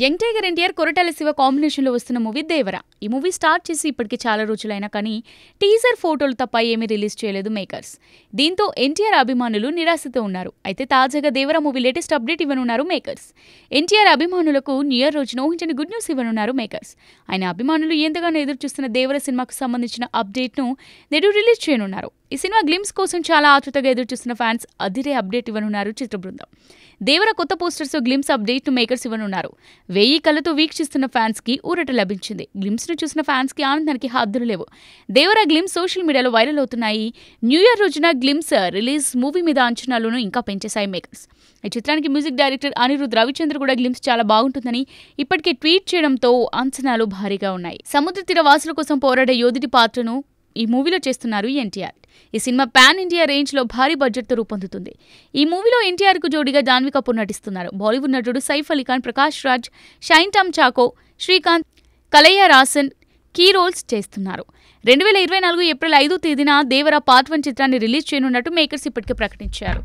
Young tiger NTR Koratala Shiva కాంబినేషన్లో వస్తున్న movie Devara. ఈ మూవీ స్టార్ట్ చేసి ఇప్పటికి చాలా రోజులైనా కానీ టీజర్ ఫోటోలు తప్ప ఏమీ రిలీజ్ చేయలేదు మేకర్స్. దీంతో ఎన్టీఆర్ అభిమానులు నిరాశతో ఉన్నారు. అయితే తాజాగా దేవరా మూవీ లేటెస్ట్ అప్డేట్ ఇవ్వనున్నారు మేకర్స్. ఎన్టీఆర్ అభిమానులకు న్యూ ఇయర్ రోజున ఊహించని గుడ్ న్యూస్ ఇవ్వనున్నారు మేకర్స్. ఆయన అభిమానులు ఎంతగానో ఎదురు చూస్తున్న దేవరా సినిమాకు సంబంధించిన అప్డేట్ను నేడు రిలీజ్ చేయనున్నారు. ఈ సినిమా గ్లిమ్స్ కోసం చాలా ఆతృతగా ఎదురుచూస్తున్న ఫ్యాన్స్ అదిరే అప్డేట్ ఇవ్వనున్నారు చిత్ర బృందం. దేవర కొత్త పోస్టర్స్ గ్లిమ్స్ అప్డేట్ ను మేకర్స్ ఇవ్వనున్నారు. 1000 కళ్ళతో వీక్షిస్తున్న ఫ్యాన్స్ కి ఊరట లభించింది. గ్లిమ్స్ ను చూసిన ఫ్యాన్స్ కి ఆనందానికి హద్దులు లేవు. దేవర గ్లిమ్స్ సోషల్ మీడియాలో వైరల్ అవుతున్నాయి. న్యూ ఇయర్ రోజున గ్లిమ్స్ రిలీజ్ మూవీ మీద అంచనాలను ఇంకా పెంచేశాయి మేకర్స్. ఈ చిత్రానికి మ్యూజిక్ డైరెక్టర్ అనిరుద్ రవిచంద్ర కూడా గ్లిమ్స్ చాలా బాగుంటుందని ఇప్పటికే ట్వీట్ చేయడంతో అంచనాలు భారీగా ఉన్నాయి. సముద్ర తీర వాసుల కోసం పోరాడే యోధుడి పాత్రను ఈ మూవీలో చేస్తున్నారు ఎన్టీఆర్. ఈ సినిమా పాన్ ఇండియా రేంజ్ లో భారీ బడ్జెట్ తో రూపొందుతుంది. ఈ మూవీలో ఎన్టీఆర్ కు జోడిగా జాన్వీ కపూర్ నటిస్తున్నారు. బాలీవుడ్ నటుడు Saif Ali Khan, Prakash Raj, Shine Tom Chacko, Srikanth, Kalaiyarasan key roles చేస్తున్నారు. 2024 ఏప్రిల్ 5వ తేదీన దేవరా పార్ట్ 1 చిత్రాన్ని రిలీజ్ చేయనున్నట్టు మేకర్స్ ఇప్పటికే ప్రకటించారు.